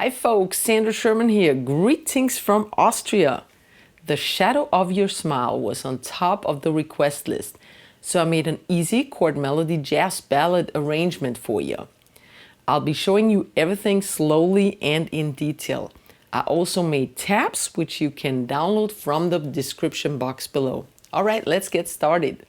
Hi folks, Sandra Sherman here. Greetings from Austria. The shadow of your smile was on top of the request list, so I made an easy chord melody jazz ballad arrangement for you. I'll be showing you everything slowly and in detail. I also made tabs which you can download from the description box below. All right, let's get started.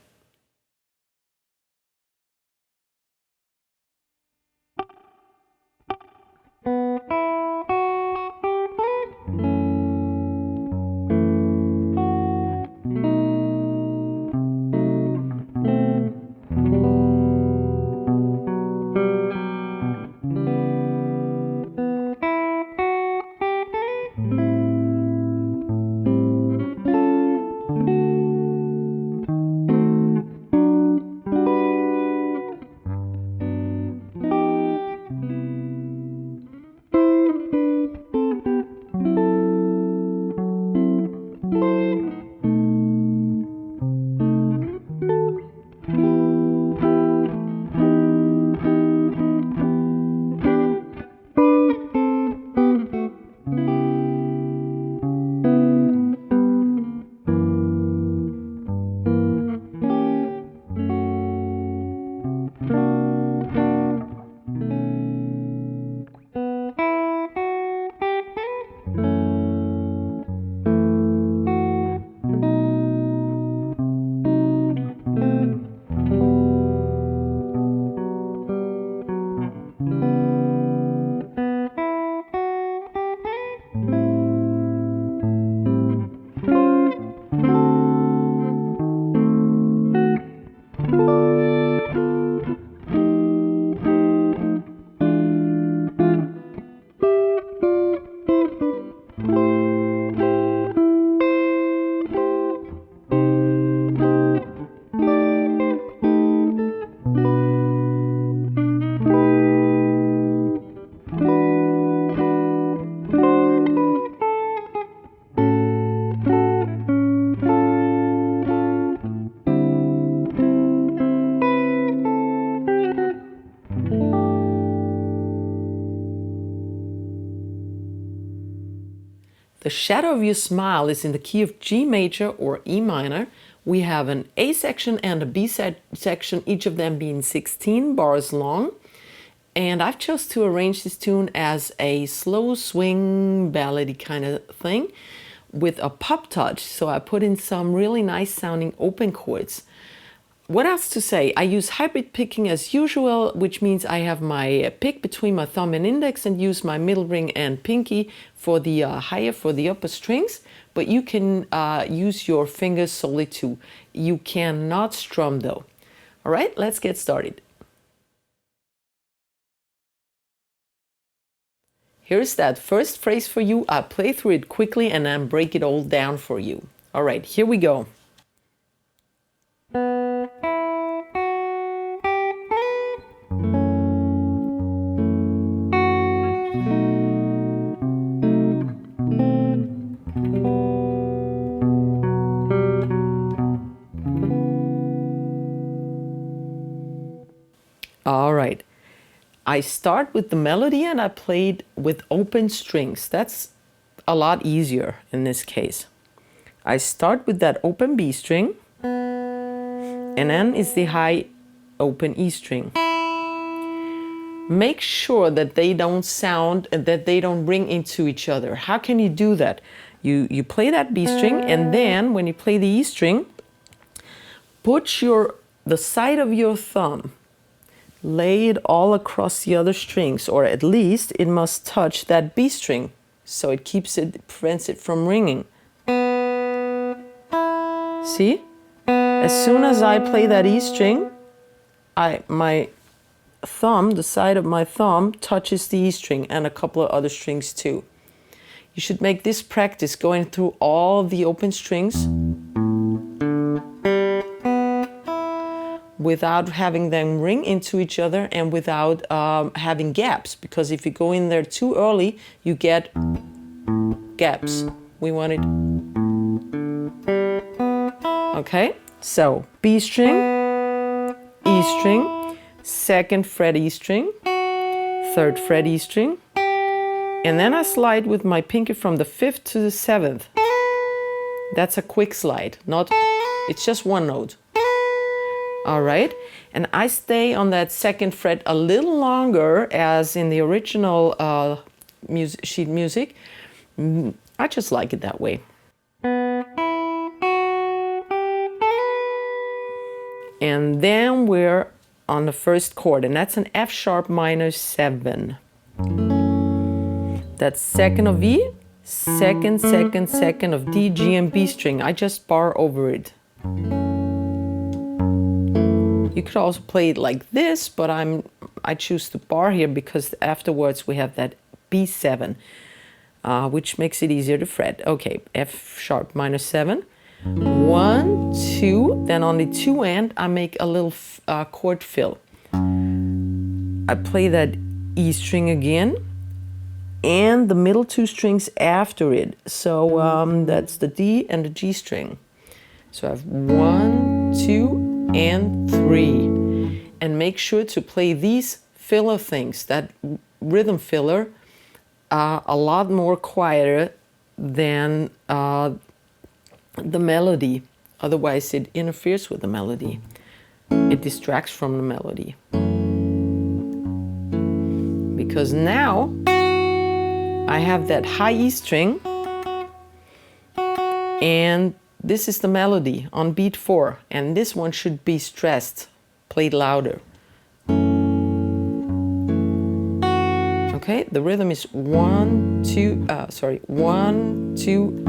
The shadow of your smile is in the key of G major or E minor. We have an A section and a B section, each of them being 16 bars long. And I've chose to arrange this tune as a slow swing ballady kind of thing with a pop touch. So I put in some really nice sounding open chords. What else to say? I use hybrid picking as usual, which means I have my pick between my thumb and index and use my middle ring and pinky for the higher, for the upper strings. But you can use your fingers solely too. You cannot strum though. All right, let's get started. Here's that first phrase for you. I'll play through it quickly and then break it all down for you. All right, here we go. All right, I start with the melody and I played with open strings. That's a lot easier in this case. I start with that open B string, and then is the high open E string. Make sure that they don't sound, that they don't ring into each other. How can you do that? You play that B string, and then when you play the E string, put the side of your thumb, lay it all across the other strings, or at least it must touch that B string, so it prevents it from ringing. See? As soon as I play that E string, my thumb, the side of my thumb, touches the E string and a couple of other strings too. You should make this practice going through all the open strings without having them ring into each other and without having gaps, because if you go in there too early, you get gaps. We want it. Okay, so B string, E string, second fret E string, third fret E string, And then I slide with my pinky from the 5th to the 7th. That's a quick slide, it's just one note. All right, and I stay on that 2nd fret a little longer as in the original sheet music. I just like it that way. And then we're on the 1st chord, and that's an F sharp minor 7. That's 2nd of E, 2nd, 2nd, 2nd of D, G, and B string. I just bar over it. You could also play it like this, but I choose to bar here because afterwards we have that B7, which makes it easier to fret. Okay, F sharp minor 7. 1, 2, then on the 2 end I make a little chord fill. I play that E string again and the middle 2 strings after it. So that's the D and the G string. So I have 1, 2, and 3. And make sure to play these filler things, that rhythm filler, a lot more quieter than the melody. Otherwise it interferes with the melody. It distracts from the melody. Because now I have that high E string and this is the melody on beat 4, and this one should be stressed, played louder. Okay, the rhythm is 1, 2,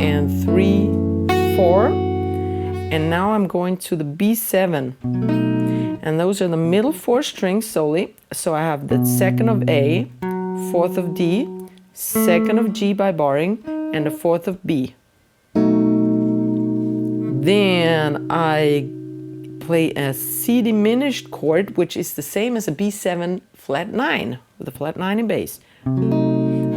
and 3, 4. And now I'm going to the B7. And those are the middle 4 strings solely. So I have the 2nd of A, 4th of D, 2nd of G by barring, and the 4th of B. Then I play a C diminished chord, which is the same as a B7 flat 9, with a flat 9 in bass.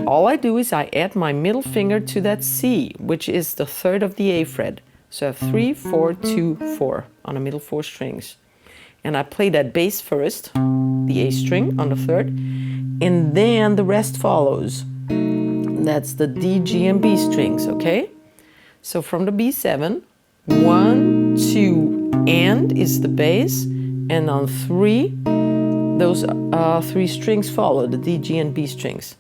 All I do is I add my middle finger to that C, which is the 3rd of the A fret. So I have 3, 4, 2, 4 on the middle 4 strings. And I play that bass first, the A string on the 3rd, and then the rest follows. That's the D, G, and B strings, okay? So from the B7, 1, 2, and is the bass, and on 3, those 3 strings follow, the D, G, and B strings.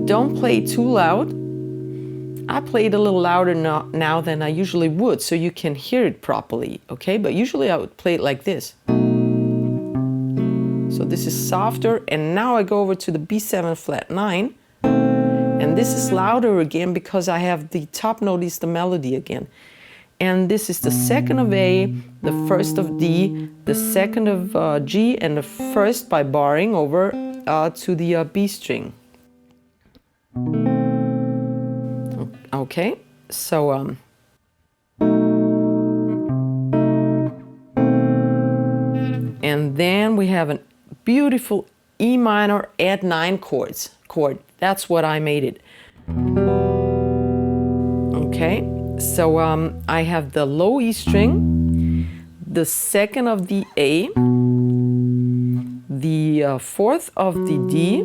Don't play too loud. I play it a little louder now than I usually would, so you can hear it properly, okay? But usually I would play it like this. So this is softer, and now I go over to the B7 flat 9, and this is louder again because I have the top note is the melody again. And this is the 2nd of A, the 1st of D, the 2nd of G, and the 1st by barring over to the B string. Okay, so and then we have a beautiful E minor add 9 chord. That's what I made it. Okay, so I have the low E string, the 2nd of the A, the 4th of the D,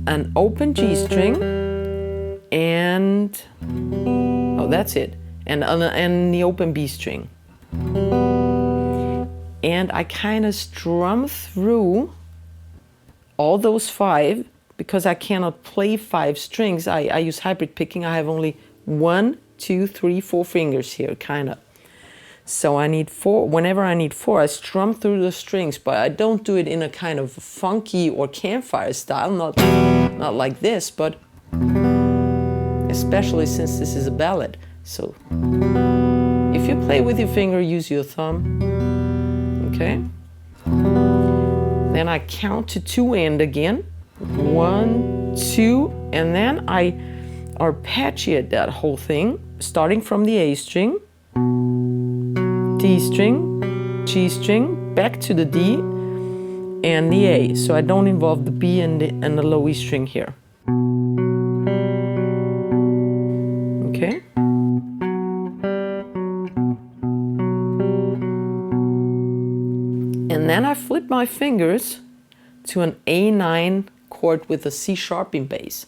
an open G string, and oh, that's it, and the open B string. And I kind of strum through all those 5 because I cannot play 5 strings. I use hybrid picking. I have only 1, 2, 3, 4 fingers here, kind of. So I need 4. Whenever I need 4, I strum through the strings, but I don't do it in a kind of funky or campfire style, not like this, but especially since this is a ballad. So if you play with your finger, use your thumb. Okay. Then I count to 2 and again. 1, 2, and then I arpeggiate that whole thing, starting from the A string, D string, G string, back to the D and the A. So I don't involve the B and the low E string here. Okay. And And then I flip my fingers to an A9 chord with a C sharp in bass.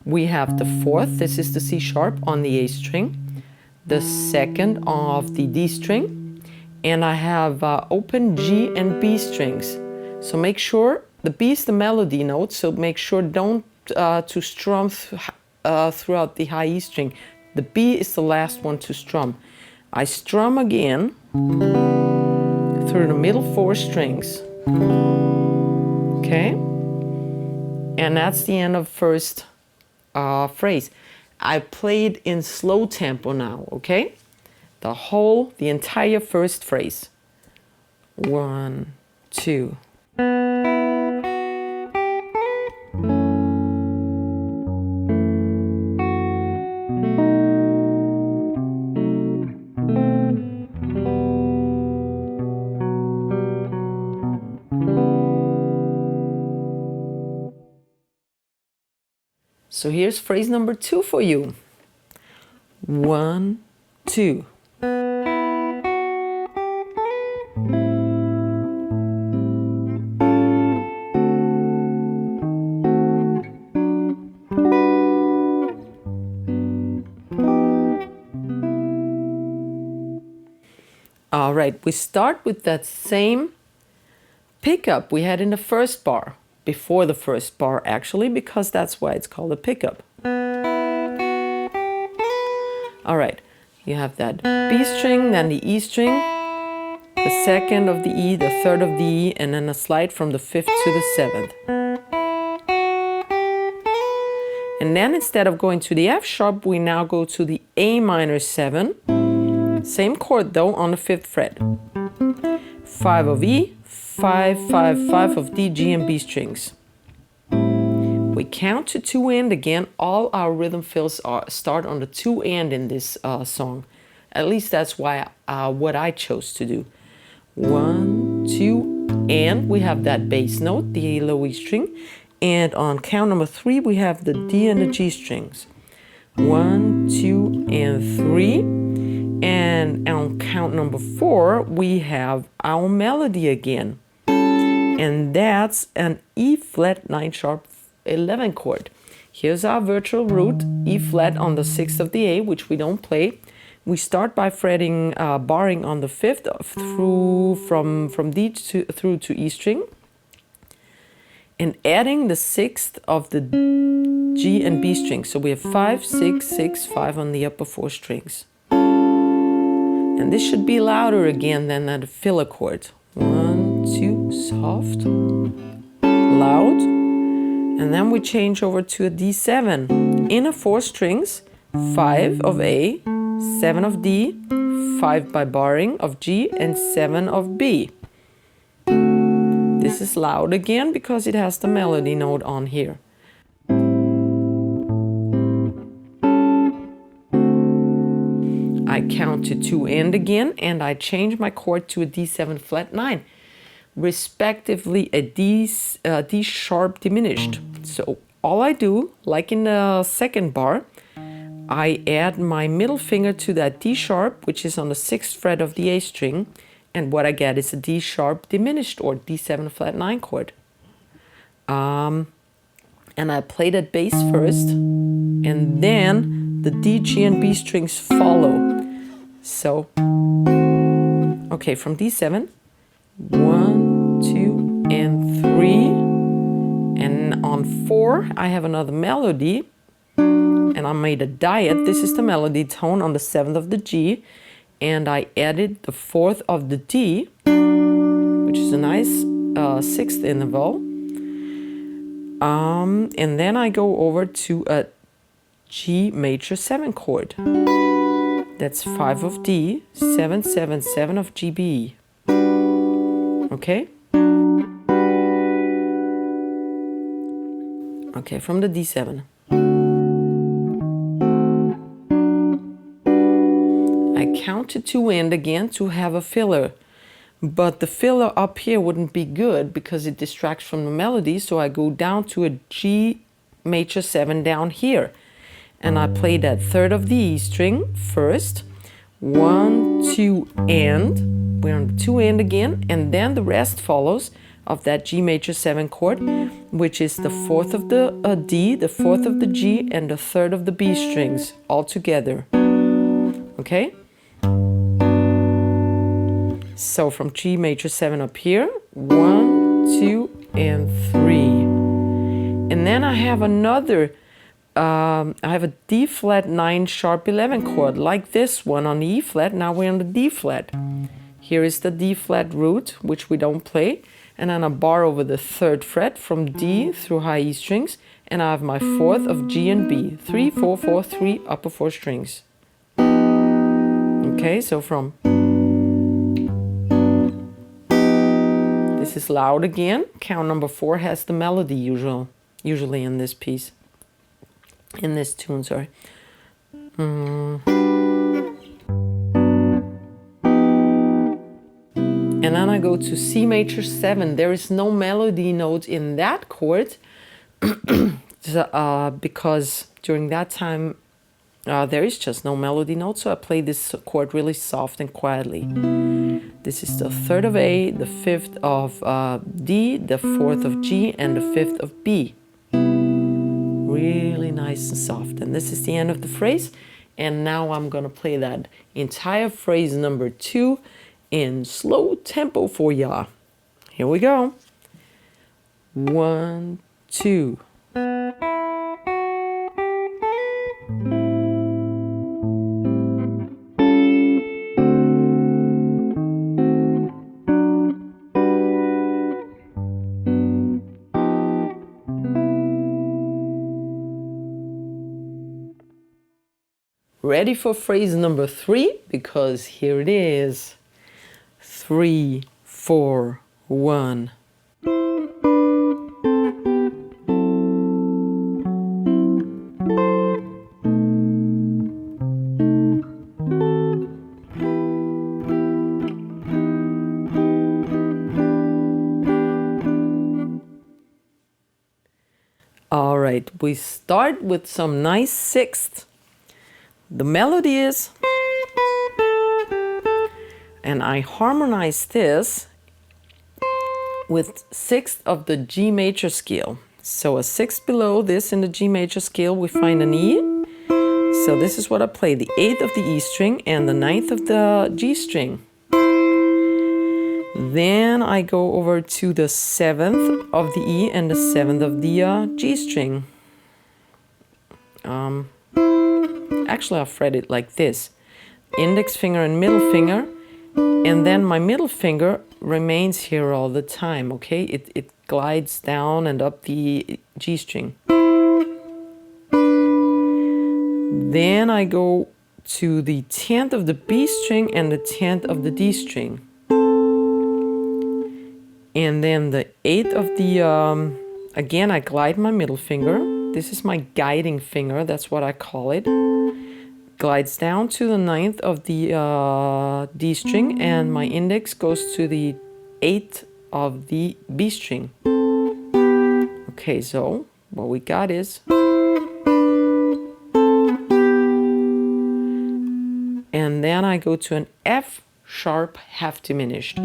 We have the fourth, this is the C sharp on the A string, the second of the D string, and I have open G and B strings. So make sure, the B is the melody note, so make sure don't to strum throughout the high E string. The B is the last one to strum. I strum again through the middle four strings. Okay? And that's the end of first phrase. I played in slow tempo now, okay? The entire first phrase. 1, 2. So here's phrase number 2 for you. 1, 2. All right, we start with that same pickup we had in the first bar. Before the first bar actually, because that's why it's called a pickup. All right, you have that B string, then the E string, the second of the E, the third of the E, and then a slide from the fifth to the seventh. And then instead of going to the F sharp, we now go to the A minor 7. Same chord though on the 5th fret. 5 of E, 5, 5, 5 of D, G, and B strings. We count to 2 and again. All our rhythm fills start on the 2 and in this song. At least that's why what I chose to do. 1, 2, and we have that bass note, the low E string. And on count number 3, we have the D and the G strings. 1, 2, and 3. And on count number 4, we have our melody again. And that's an E flat 9 sharp 11 chord. Here's our virtual root, E flat on the 6th of the A, which we don't play. We start by fretting, barring on the 5th from D through to E string, and adding the 6th of the G and B strings. So we have 5, 6, 6, 5 on the upper 4 strings. And this should be louder again than that filler chord. 1, 2, soft, loud. And then we change over to a D7. Inner 4 strings, 5 of A, 7 of D, 5 by barring of G, and 7 of B. This is loud again because it has the melody note on here. I count to 2 and again, and I change my chord to a D7 flat 9, respectively a D sharp diminished. So all I do, like in the second bar, I add my middle finger to that D sharp, which is on the 6th fret of the A string, and what I get is a D sharp diminished or D7 flat 9 chord. And I play that bass first, and then the D, G, and B strings follow. So, okay, from D7, 1, 2, and 3, and on 4 I have another melody, and I made a diet. This is the melody tone on the 7th of the G, and I added the 4th of the D, which is a nice 6th interval, and then I go over to a G major 7 chord. That's 5 of D, 7, 7, 7 of G, B. Okay? Okay, from the D7. I count to 2 and again to have a filler. But the filler up here wouldn't be good because it distracts from the melody, so I go down to a G major 7 down here. And I play that 3rd of the E string first, 1, 2, and we're on the 2 and again, and then the rest follows of that G major 7 chord, which is the 4th of the D, the 4th of the G, and the 3rd of the B strings all together. Okay? So from G major 7 up here, 1, 2, and 3. And then I have another, I have a D flat 9 sharp 11 chord, like this one on the E flat. Now we're on the D flat. Here is the D flat root, which we don't play. And then a bar over the 3rd fret from D through high E strings. And I have my 4th of G and B. 3, 4, 4, 3, upper 4 strings. Okay, so from... This is loud again. Count number 4 has the melody usually in this piece. In this tune, sorry. And then I go to C major 7. There is no melody note in that chord because during that time there is just no melody note. So I play this chord really soft and quietly. This is the 3rd of A, the 5th of D, the 4th of G, and the 5th of B. Really nice and soft. And this is the end of the phrase. And now I'm going to play that entire phrase number 2 in slow tempo for ya. Here we go. 1, 2. Ready for phrase number 3? Because here it is. 3, 4, 1. All right, we start with some nice sixths. The melody is, and I harmonize this with 6th of the G major scale. So a 6th below this in the G major scale, we find an E. So this is what I play, the 8th of the E string and the 9th of the G string. Then I go over to the 7th of the E and the 7th of the G string. Actually, I'll fret it like this. Index finger and middle finger. And then my middle finger remains here all the time, okay? It glides down and up the G string. Then I go to the 10th of the B string and the 10th of the D string. And then the 8th of the, again, I glide my middle finger. This is my guiding finger, that's what I call it. Glides down to the 9th of the D string, and my index goes to the 8th of the B string. Okay, so what we got is... And then I go to an F sharp half diminished.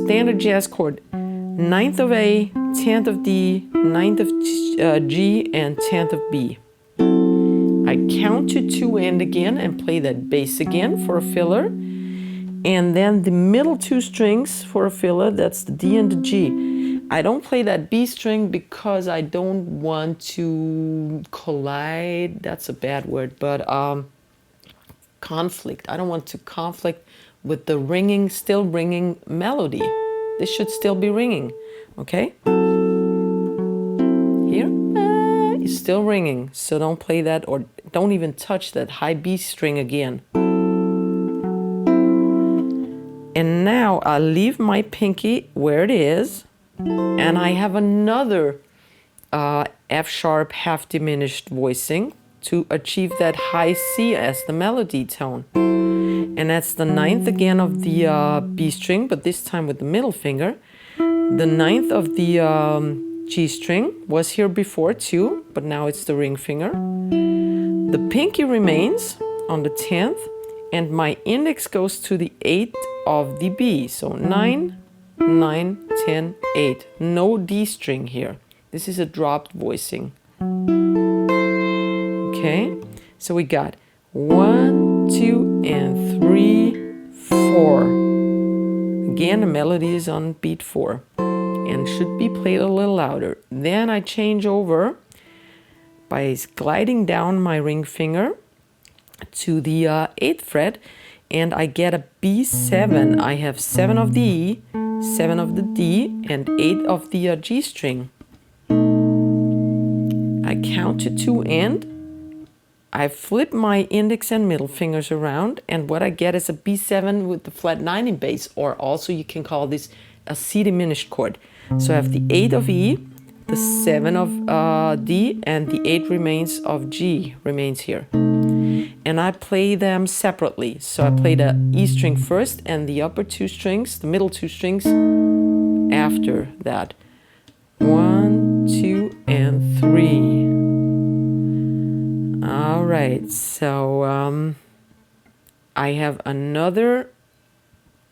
Standard jazz chord. 9th of A, 10th of D, 9th of G, and 10th of B. I count to 2 and again and play that bass again for a filler. And then the middle 2 strings for a filler, that's the D and the G. I don't play that B string because I don't want to collide, that's a bad word, but conflict. I don't want to conflict with the ringing, still ringing melody. This should still be ringing, okay? Here, it's still ringing, so don't play that or don't even touch that high B string again. And now I'll leave my pinky where it is, and I have another F sharp half diminished voicing to achieve that high C as the melody tone. And that's the 9th again of the B string, but this time with the middle finger. The 9th of the G string was here before too, but now it's the ring finger. The pinky remains on the 10th, and my index goes to the 8th of the B. So 9, 9, 10, 8. No D string here. This is a dropped voicing. Okay, so we got 1, 2, and 3, 4. Again, the melody is on beat 4 and should be played a little louder. Then I change over by gliding down my ring finger to the 8th fret, and I get a B7. I have 7 of the E, 7 of the D, and 8 of the G string. I count to 2 and I flip my index and middle fingers around, and what I get is a B7 with the flat 9 in bass, or also you can call this a C diminished chord. So I have the 8 of E, the 7 of D, and the 8 remains of G remains here. And I play them separately. So I play the E string first and the upper 2 strings, the middle 2 strings after that. 1, 2, and 3. All right, so I have another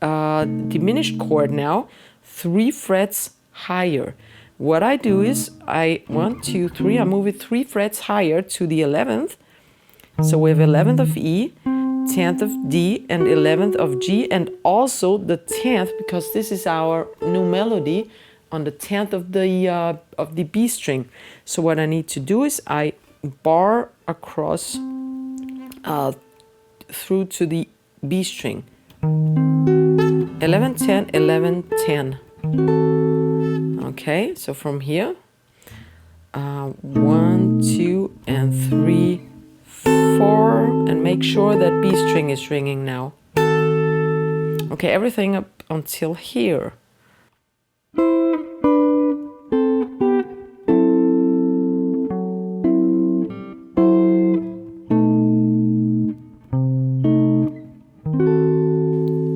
diminished chord now, 3 frets higher. What I do is I 1, 2, 3, I move it 3 frets higher to the 11th. So we have 11th of E, 10th of D, and 11th of G, and also the 10th, because this is our new melody, on the 10th of the B string. So what I need to do is I bar across through to the B string. 11, 10, 11, 10. Okay, so from here, 1, 2, and 3, 4, and make sure that B string is ringing now. Okay, everything up until here.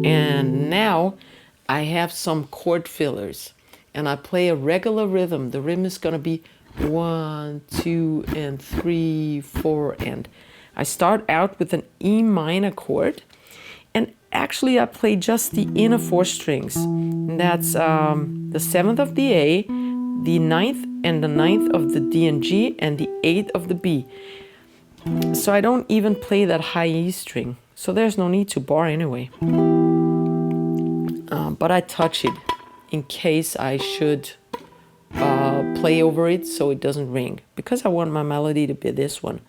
And now I have some chord fillers, and I play a regular rhythm. The rhythm is going to be 1, 2, and 3, 4, and I start out with an E minor chord, and actually I play just the inner 4 strings. And that's the 7th of the A, the 9th and the 9th of the D and G, and the 8th of the B. So I don't even play that high E string, so there's no need to bar anyway. But I touch it in case I should play over it so it doesn't ring, because I want my melody to be this one.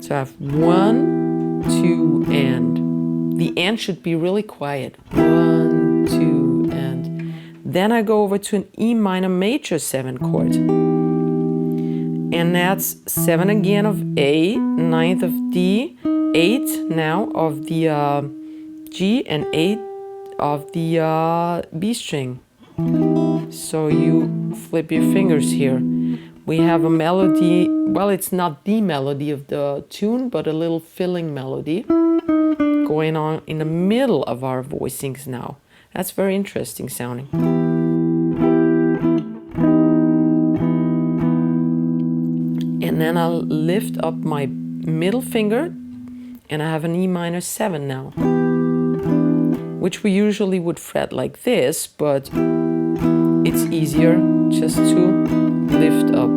So I have 1, 2, and the and should be really quiet. 1, 2, and then I go over to an E minor major 7 chord. And that's 7 again of A, 9th of D, 8 now of the G, and 8 of the B string. So you flip your fingers here. We have a melody, well, it's not the melody of the tune, but a little filling melody going on in the middle of our voicings now. That's very interesting sounding. And then I'll lift up my middle finger, and I have an E minor 7 now, which we usually would fret like this, but it's easier just to lift up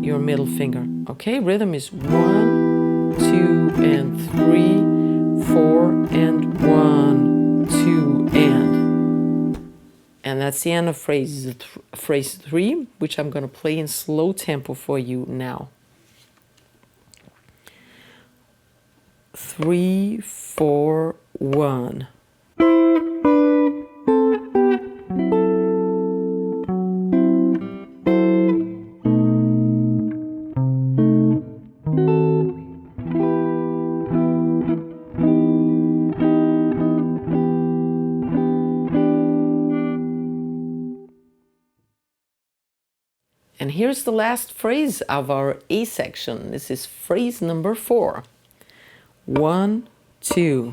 your middle finger. Okay, rhythm is 1, 2, and 3, 4, and 1, 2, and that's the end of phrase 3, which I'm going to play in slow tempo for you now. 3, 4, 1. And here's the last phrase of our A section. This is phrase number 4. 1, 2.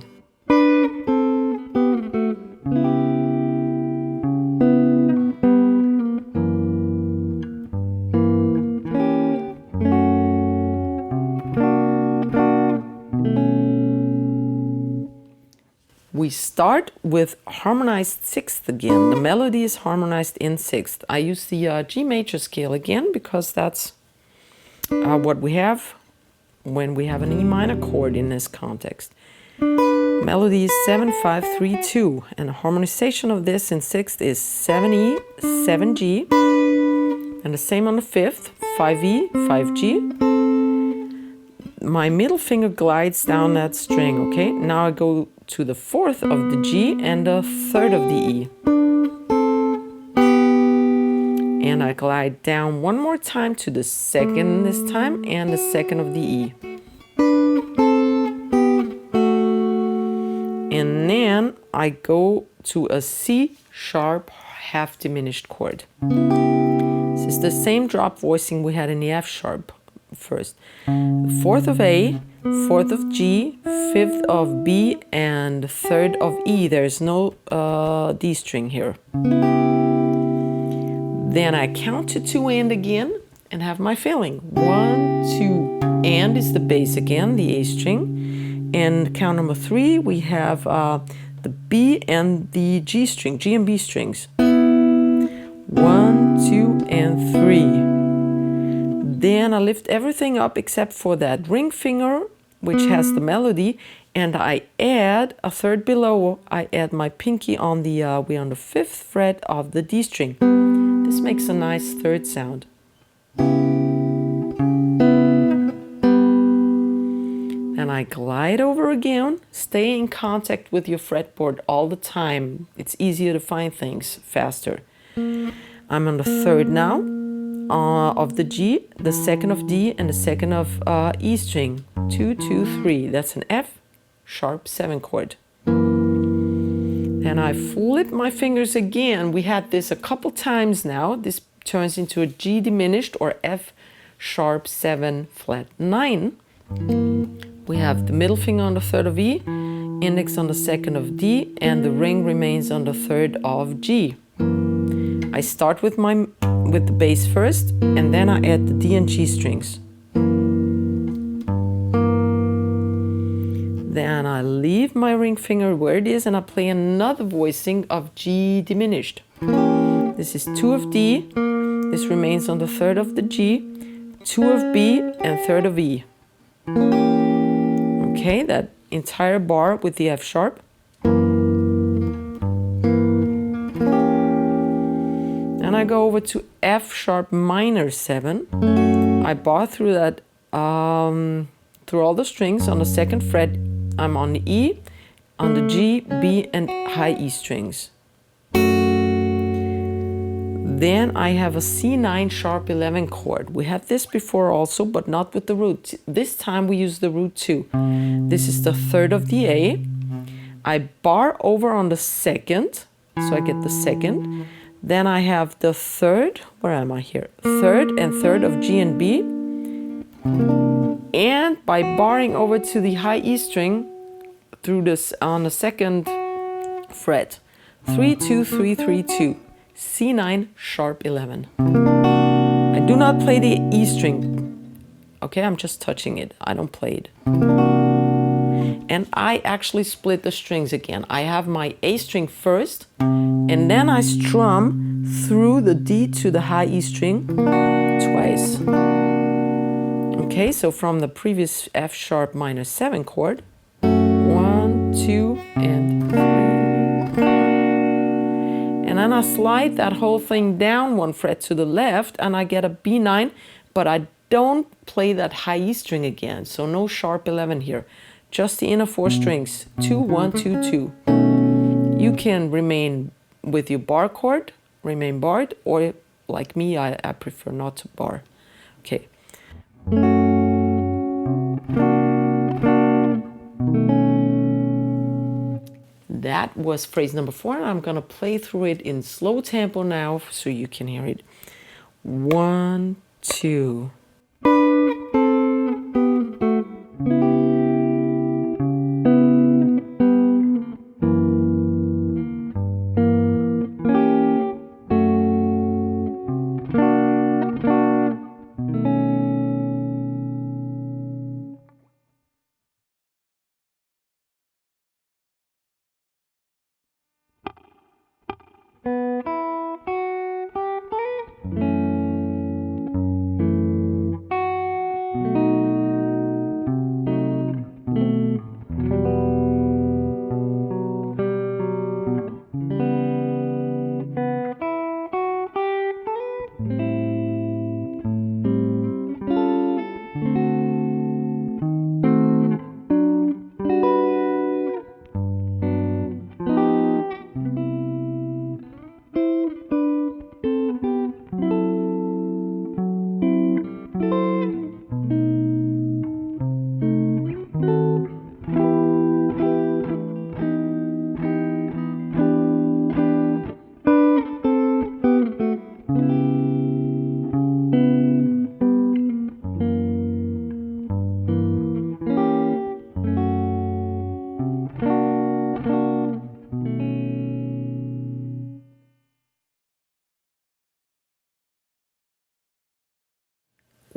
we start with harmonized sixth again. The melody is harmonized in sixth. I use the G major scale again because that's what we have when we have an E minor chord in this context. Melody is 7, 5, 3, 2, and the harmonization of this in sixth is 7E, 7G, and the same on the fifth, 5E, 5G. My middle finger glides down that string, okay? Now I go to the fourth of the G and the third of the E. And I glide down one more time to the second this time and the second of the E. And then I go to a C sharp half diminished chord. This is the same drop voicing we had in the F sharp first. Fourth of A, fourth of G, fifth of B, and third of E. There's no D string here. Then I count to 2 and again and have my filling. 1, 2, and is the bass again, the A string. And count number 3, we have the B and the G string, G and B strings. 1, 2, and 3. Then I lift everything up except for that ring finger, which has the melody, and I add a third below. I add my pinky on the we're on the 5th fret of the D string. This makes a nice third sound. And I glide over again. Stay in contact with your fretboard all the time. It's easier to find things faster. I'm on the third now of the G, the second of D, and the second of E string. 2, 2, 3. That's an F sharp 7 chord. Then I flip my fingers again. We had this a couple times now. This turns into a G diminished or F sharp 7 flat 9. We have the middle finger on the third of E, index on the second of D, and the ring remains on the third of G. I start with the bass first, and then I add the D and G strings. Then I leave my ring finger where it is and I play another voicing of G diminished. This is 2 of D, this remains on the third of the G, 2 of B, and third of E. Okay, that entire bar with the F sharp. And I go over to F sharp minor 7. I bar through that, through all the strings. On the 2nd fret, I'm on the E, on the G, B, and high E strings. Then I have a C9 sharp 11 chord. We had this before also, but not with the root. This time we use the root 2. This is the third of the A. I bar over on the 2nd, so I get the 2nd. Then I have the third, where am I here? Third and third of G and B. And by barring over to the high E string through this on the 2nd fret, 3, 2, 3, 3, 2, C9 sharp 11. I do not play the E string. Okay, I'm just touching it. I don't play it. And I actually split the strings again. I have my A string first, and then I strum through the D to the high E string twice. Okay, so from the previous F sharp minor 7 chord, 1, 2, and 3. And then I slide that whole thing down 1 fret to the left, and I get a B9, but I don't play that high E string again, so no sharp 11 here. Just the inner 4 strings, 2, 1, 2, 2. You can remain with your bar chord, remain barred, or like me, I prefer not to bar. Okay. That was phrase number 4, and I'm gonna play through it in slow tempo now so you can hear it. 1, 2.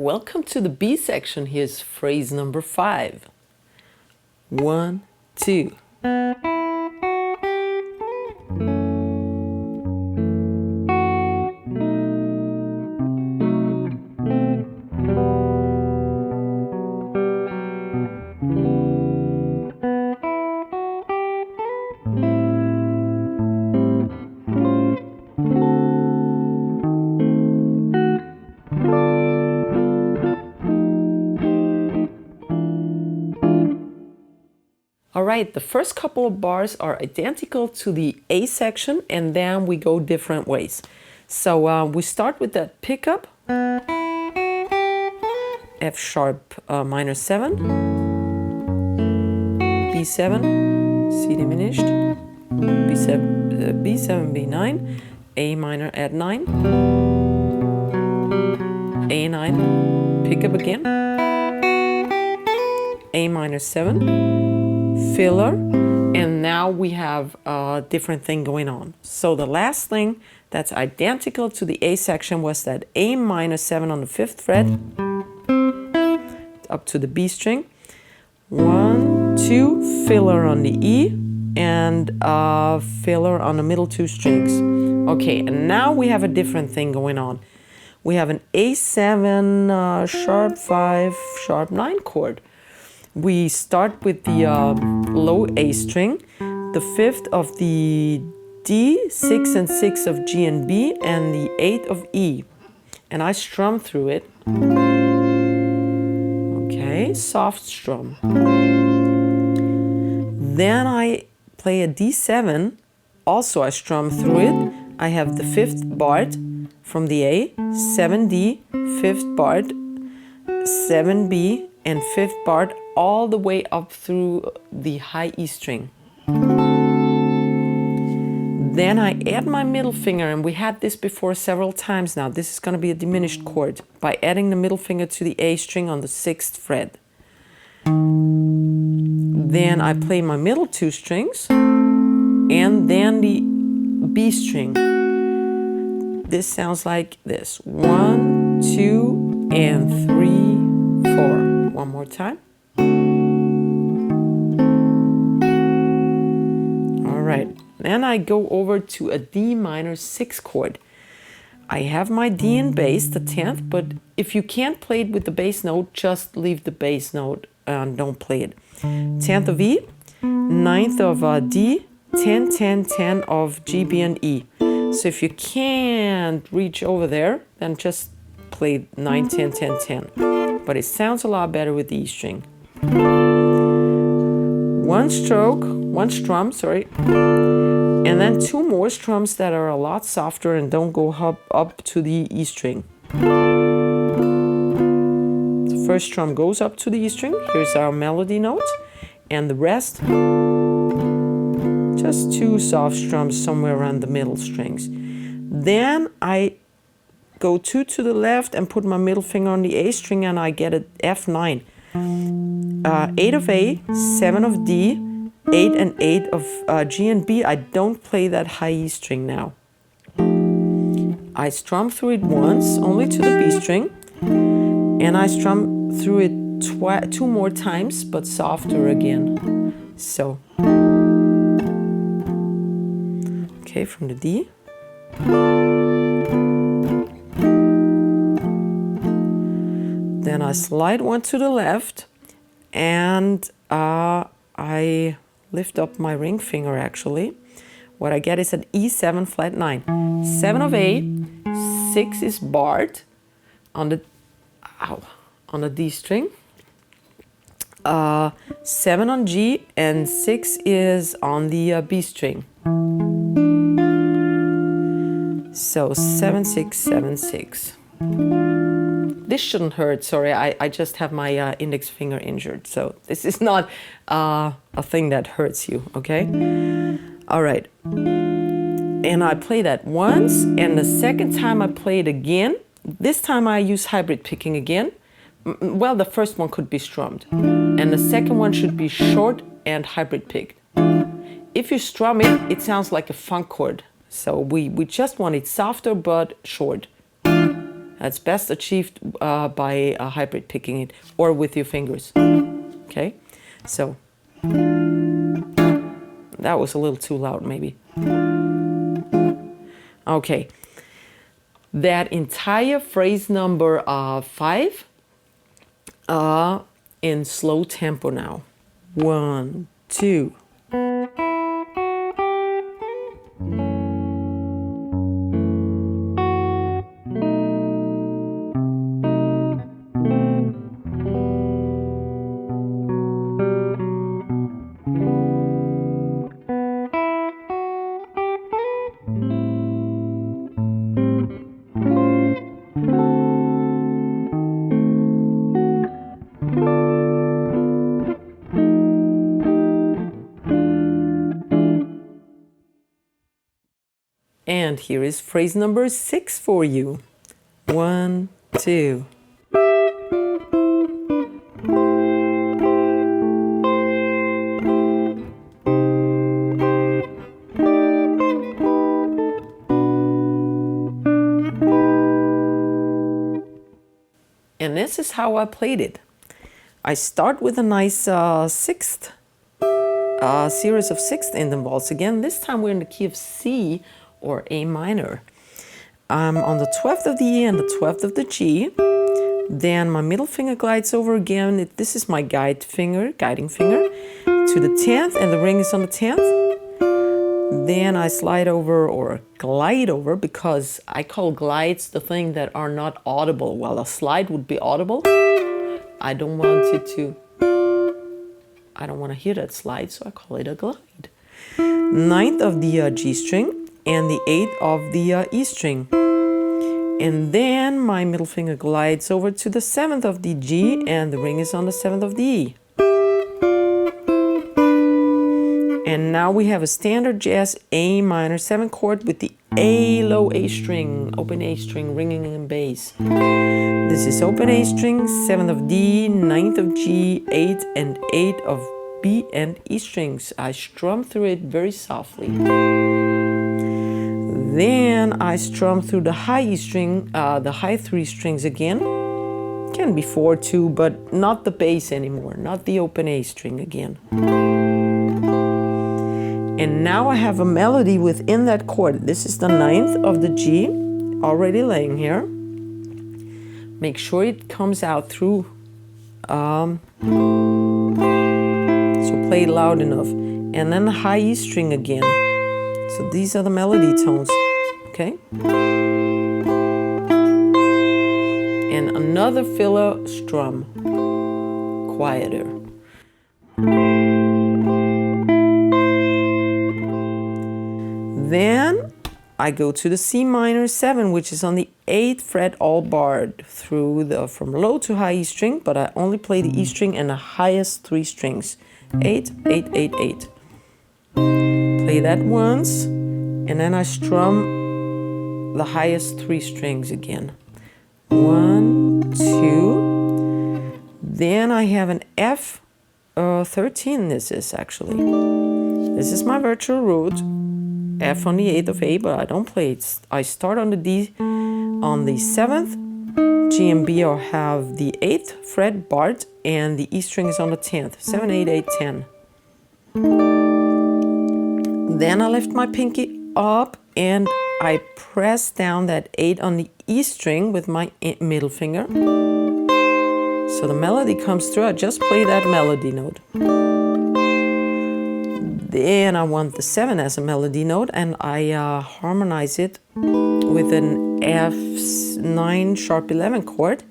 welcome to the B section. Here's phrase number 5. 1, 2. All right, the first couple of bars are identical to the A section, and then we go different ways. So we start with that pickup, F sharp minor 7, B7, C diminished, B7, B9, A minor add 9, A9, pickup again, A minor 7, filler, and now we have a different thing going on. So the last thing that's identical to the A section was that A minor 7 on the 5th fret up to the B string, 1, 2, filler on the E, and filler on the middle 2 strings. Okay, and now we have a different thing going on. We have an A7 sharp 5 sharp 9 chord. We start with the low A string, the 5th of the D, 6 and 6 of G and B, and the 8 of E. And I strum through it. Okay, soft strum. Then I play a D7, also I strum through it. I have the 5th bar from the A, 7D, 5th bar, 7B, and 5th bar all the way up through the high E string. Then I add my middle finger, and we had this before several times now. This is going to be a diminished chord by adding the middle finger to the A string on the 6th fret. Then I play my middle 2 strings and then the B string. This sounds like this: 1, 2, and 3, 4. One more time. All right, then I go over to a D minor 6 chord. I have my D in bass, the 10th, but if you can't play it with the bass note, just leave the bass note and don't play it. 10th of E, 9th of D, 10, 10, 10 of G, B, and E. So if you can't reach over there, then just play 9, 10, 10, 10. But it sounds a lot better with the E string. One strum, and then 2 more strums that are a lot softer and don't go up to the E string. The first strum goes up to the E string. Here's our melody note, and the rest, just 2 soft strums somewhere around the middle strings. Then I go 2 to the left and put my middle finger on the A string, and I get an F9. 8 of A, 7 of D, 8 and 8 of G and B. I don't play that high E string now. I strum through it once, only to the B string, and I strum through it 2 more times, but softer again. So, okay, from the D. Then I slide 1 to the left, and I lift up my ring finger actually. What I get is an E7 flat 9. 7 of A, 6 is barred on the D string. 7 on G, and 6 is on the B string. So 7, 6, 7, 6. This shouldn't hurt, sorry, I just have my index finger injured, so this is not a thing that hurts you, okay? All right, and I play that once, and the second time I play it again, this time I use hybrid picking again. Well, the first one could be strummed, and the second one should be short and hybrid picked. If you strum it, it sounds like a funk chord, so we just want it softer but short. It's best achieved by hybrid picking it or with your fingers. Okay, so that was a little too loud maybe. Okay, that entire phrase number 5 in slow tempo now. 1, 2. And here is phrase number 6 for you. 1, 2. And this is how I played it. I start with a nice sixth, series of sixth intervals. Again, this time we're in the key of C or A minor. I'm on the 12th of the E and the 12th of the G. Then my middle finger glides over again. This is my guiding finger, to the 10th, and the ring is on the 10th. Then I slide over or glide over, because I call glides the thing that are not audible. While a slide would be audible, I don't want to hear that slide, so I call it a glide. 9th of the G string and the 8th of the E string. And then my middle finger glides over to the 7th of the G and the ring is on the 7th of the E. And now we have a standard jazz A minor 7 chord with the A low A string, open A string, ringing in bass. This is open A string, 7th of D, 9th of G, 8 and 8 of B and E strings. I strum through it very softly. Then I strum through the high E string, the high 3 strings again. Can be 4 too, but not the bass anymore, not the open A string again. And now I have a melody within that chord. This is the 9th of the G, already laying here. Make sure it comes out through, so play it loud enough. And then the high E string again. So these are the melody tones, okay? And another filler strum, quieter. Then I go to the C minor 7, which is on the 8th fret all barred through the from low to high E string, but I only play the E string and the highest 3 strings. 8, 8, 8, 8. Play that once, and then I strum the highest 3 strings again. 1, 2. Then I have an F 13. This is actually. This is my virtual root. F on the 8th of A, but I don't play it. I start on the D on the 7th. G and B have the 8th fret barred, and the E string is on the 10th. 7, 8, 8, 10. Then I lift my pinky up and I press down that 8 on the E string with my middle finger. So the melody comes through. I just play that melody note. Then I want the 7 as a melody note, and I harmonize it with an F9 sharp 11 chord.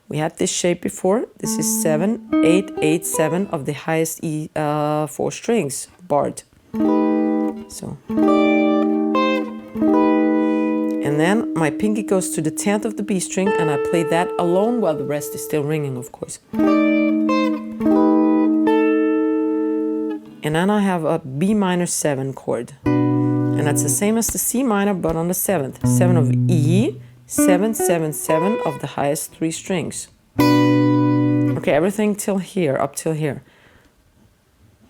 We had this shape before. This is 7, 8, 8, 7 of the highest E 4 strings barred. So, and then my pinky goes to the 10th of the B string, and I play that alone while the rest is still ringing, of course. And then I have a B minor 7 chord. And that's the same as the C minor, but on the 7th. 7 of E, 7, 7, 7 of the highest 3 strings. Okay, everything till here, up till here.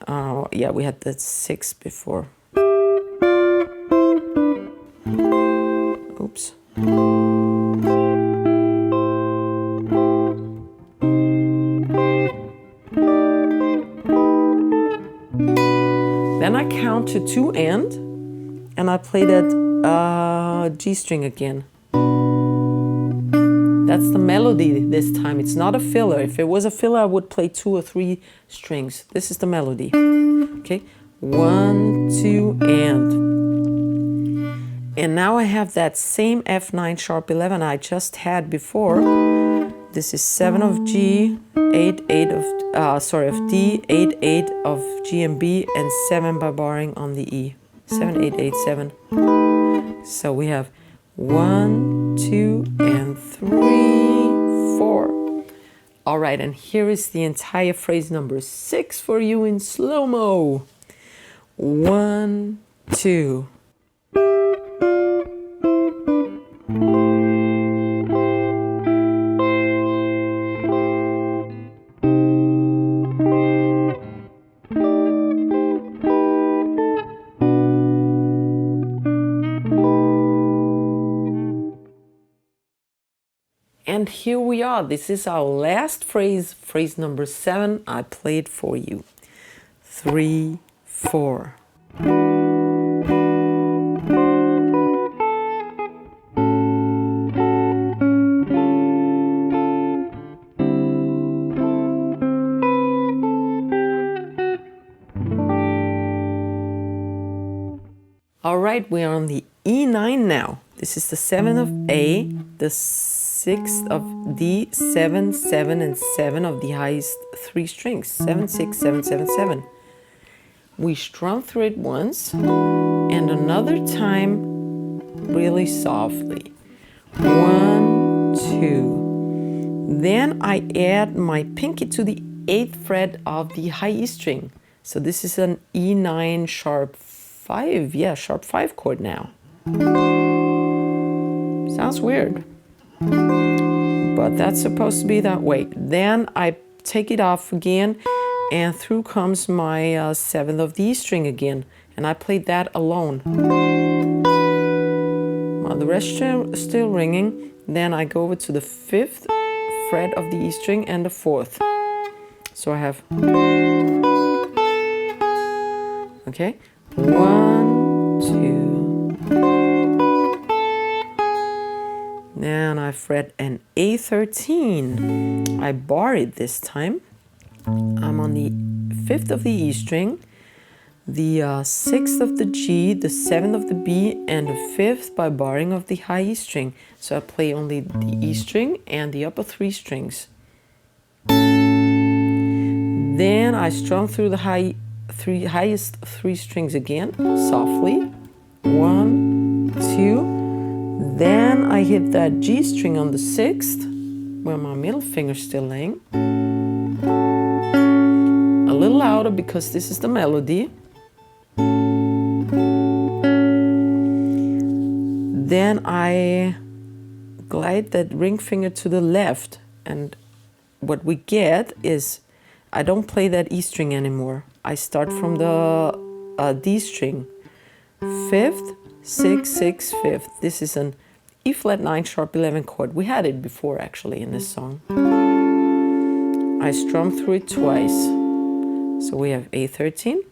Yeah, we had that 6 before. Oops. Then I count to 2 and I play that G string again. That's the melody this time. It's not a filler. If it was a filler, I would play 2 or 3 strings. This is the melody. Okay, 1, 2, and now I have that same F9 sharp 11 I just had before. This is 7 of G, 8, 8 of D, 8, 8 of G and B, and 7 by barring on the E. 7, 8, 8, 7. So we have 1, 2, and 3, 4. All right, and here is the entire phrase number 6 for you in slow-mo. 1, 2. And here we are. This is our last phrase, phrase number 7. I played for you. 3, 4. All right, we are on the E9 now. This is the 7th of A, the 6th of D, 7, 7, and 7 of the highest 3 strings. 7, 6, 7, 7, 7. We strum through it once, and another time really softly. 1, 2. Then I add my pinky to the 8th fret of the high E string. So this is an E9 sharp 5, yeah, sharp 5 chord now. Sounds weird, but that's supposed to be that way. Then I take it off again, and through comes my 7th of the E string again, and I played that alone. While the rest is still ringing, then I go over to the 5th fret of the E string and the 4th. So I have, okay, 1, 2. Then I fret an A13. I bar it this time. I'm on the 5th of the E string, the 6th of the G, the 7th of the B, and the 5th by barring of the high E string. So I play only the E string and the upper 3 strings. Then I strum through the highest 3 strings again, softly. 1, 2. Then I hit that G string on the 6th, where my middle finger's still laying. A little louder because this is the melody. Then I glide that ring finger to the left, and what we get is I don't play that E string anymore. I start from the D string. 5th, 6, 6, 5th. This is an E flat 9 sharp 11 chord. We had it before actually in this song. I strum through it twice. So we have A13.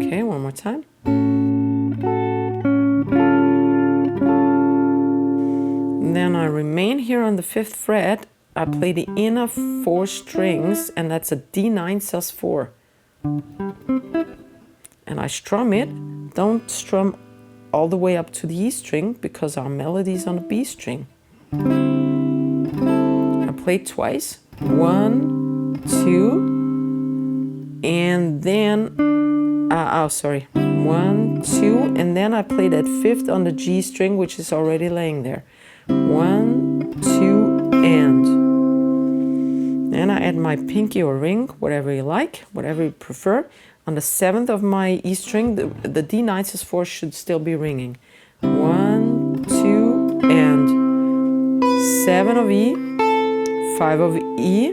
Okay, one more time. And then I remain here on the 5th fret. I play the inner 4 strings, and that's a D9 sus4. And I strum it. Don't strum all the way up to the E string because our melody is on the B string. I play twice. 1, 2, and then 1, 2, and then I play that 5th on the G string, which is already laying there. 1, 2, and then I add my pinky or ring, whatever you like, whatever you prefer. On the 7th of my E string, the D9 sus4 should still be ringing. 1, 2, and 7 of E, 5 of E,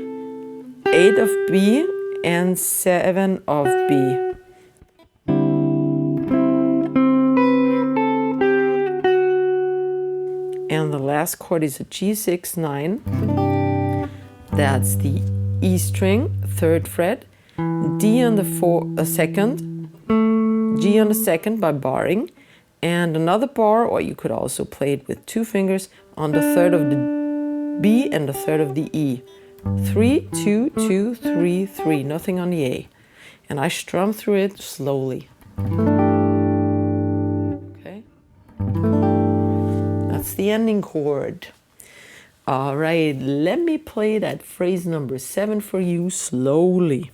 8 of B, and 7 of B. And the last chord is a G6, 9. That's the E string, 3rd fret, D on the 2nd, G on the 2nd by barring, and another bar, or you could also play it with 2 fingers, on the 3rd of the B and the 3rd of the E. 3, 2, 2, 3, 3, nothing on the A. And I strum through it slowly. Okay. That's the ending chord. All right, let me play that phrase number 7 for you slowly.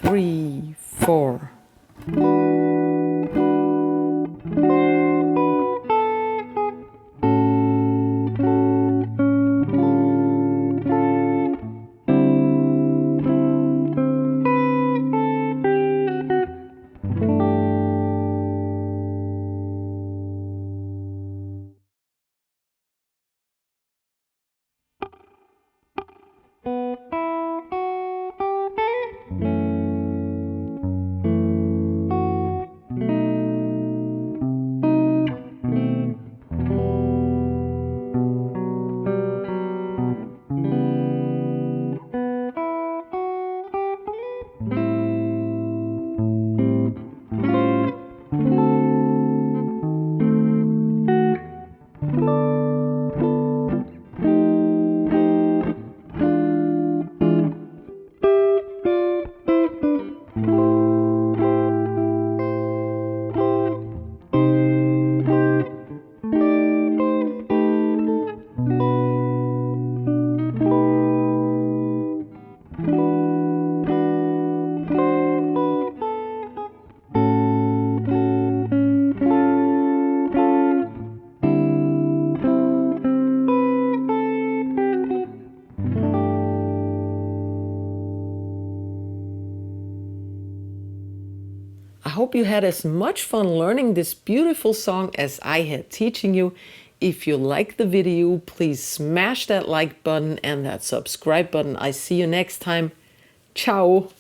3, 4. I hope you had as much fun learning this beautiful song as I had teaching you. If you like the video, please smash that like button and that subscribe button. I see you next time. Ciao!